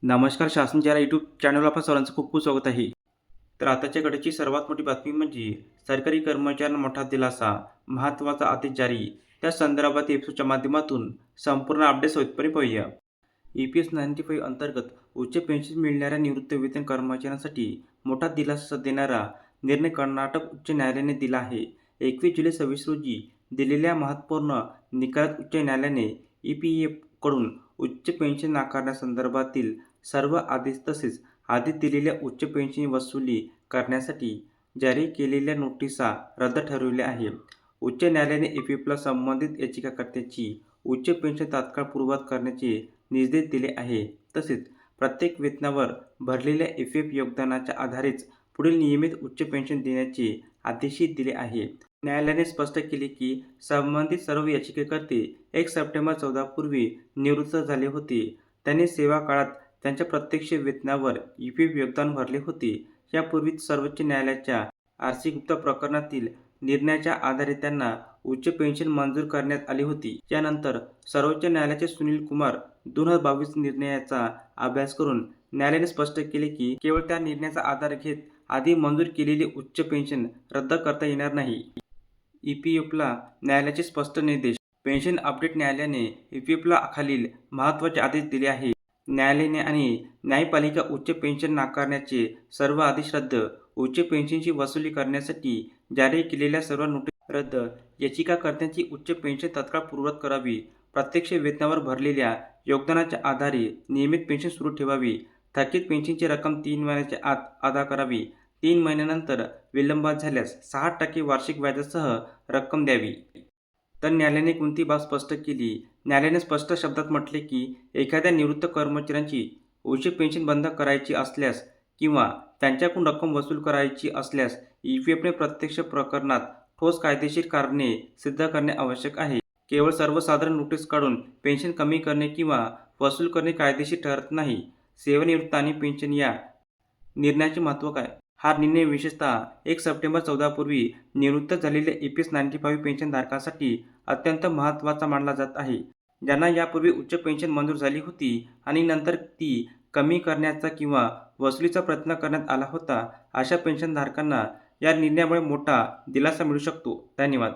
नमस्कार. शासन या यूट्यूब चॅनलवर आपल्या सर्वांचं खूप खूप स्वागत आहे. तर आताच्या घडीची सर्वात मोठी बातमी म्हणजे सरकारी कर्मचाऱ्यांना मोठा दिलासा, महत्त्वाचा आदेश जारी. त्या संदर्भात एपिसोडच्या माध्यमातून संपूर्ण अपडेट सविस्तरपणे पाहूया. EPS 95 अंतर्गत उच्च पेन्शन मिळणाऱ्या निवृत्तीवेतन कर्मचाऱ्यांसाठी मोठा दिलासा देणारा निर्णय कर्नाटक उच्च न्यायालयाने दिला आहे. 21 जुलै 26 रोजी दिलेल्या महत्त्वपूर्ण निकालात उच्च न्यायालयाने EPF कडून उच्च पेन्शन नाकारण्यासंदर्भातील सर्व आदेश तसेच आधी दिलेल्या उच्च पेन्शन वसूली करण्यासाठी जारी केलेल्या नोटिसा रद्द ठरविल्या आहे. उच्च न्यायालयाने EPFला संबंधित याचिकाकर्त्याची उच्च पेन्शन तात्काळ पूर्ववत करण्याचे निर्देश दिले आहे. तसेच प्रत्येक वेतनावर भरलेल्या EPF योगदानाच्या आधारेच पुढील नियमित उच्च पेन्शन देण्याचे आदेशही दिले आहे. न्यायालयाने स्पष्ट केले की संबंधित सर्व याचिकाकर्ते 1 सप्टेंबर 14 पूर्वी निवृत्त झाले होते. त्यांनी सेवा काळात त्यांच्या प्रत्यक्ष वेतनावर EPF योगदान भरले होते. यापूर्वी सर्वोच्च न्यायालयाच्या आरसी गुप्ता प्रकरणातील निर्णयाच्या आधारे त्यांना उच्च पेन्शन मंजूर करण्यात आली होती. यानंतर सर्वोच्च न्यायालयाचे सुनील कुमार 2022 निर्णयाचा अभ्यास करून न्यायालयाने स्पष्ट केले की केवळ त्या निर्णयाचा आधार घेत आधी मंजूर केलेली उच्च पेन्शन रद्द करता येणार नाही. EPFला न्यायालयाचे स्पष्ट निर्देश. Pension update. न्यायालयाने EPFला खालील महत्त्वाचे आदेश दिले आहेत. न्यायालयाने आणि न्यायपालिका उच्च पेन्शन नाकारण्याचे सर्व आदेश रद्द. उच्च पेन्शनची वसूली करण्यासाठी जारी केलेल्या सर्व नोटीस रद्द. याचिकाकर्त्यांची उच्च पेन्शन तात्काळ पूर्ववत करावी. प्रत्यक्ष वेतनावर भरलेल्या योगदानाच्या आधारे नियमित पेन्शन सुरू ठेवावी. थकीत पेन्शनची रक्कम 3 महिन्यांच्या आत अदा करावी. 3 महिन्यानंतर विलंब झाल्यास 6% वार्षिक व्याजासह रक्कम द्यावी. तर न्यायालयाने कोणती बाब स्पष्ट केली? न्यायालयाने स्पष्ट शब्दात म्हटले की एखाद्या निवृत्त कर्मचाऱ्यांची उच्च पेन्शन बंद करायची असल्यास किंवा त्यांच्याकडून रक्कम वसूल करायची असल्यास EPFने प्रत्यक्ष प्रकरणात ठोस कायदेशीर कारणे सिद्ध करणे आवश्यक आहे. केवळ सर्वसाधारण नोटीस काढून पेन्शन कमी करणे किंवा वसूल करणे कायदेशीर ठरत नाही. सेवानिवृत्ती आणि पेन्शन या निर्णयाचे महत्त्व काय? हा निर्णय विशेषतः 1 सप्टेंबर 14 पूर्वी निवृत्त झालेल्या EPS 95 पेन्शनधारकांसाठी अत्यंत महत्त्वाचा मानला जात आहे. ज्यांना यापूर्वी उच्च पेन्शन मंजूर झाली होती आणि नंतर ती कमी करण्याचा किंवा वसुलीचा प्रयत्न करण्यात आला होता, अशा पेन्शनधारकांना या निर्णयामुळे मोठा दिलासा मिळू शकतो. धन्यवाद.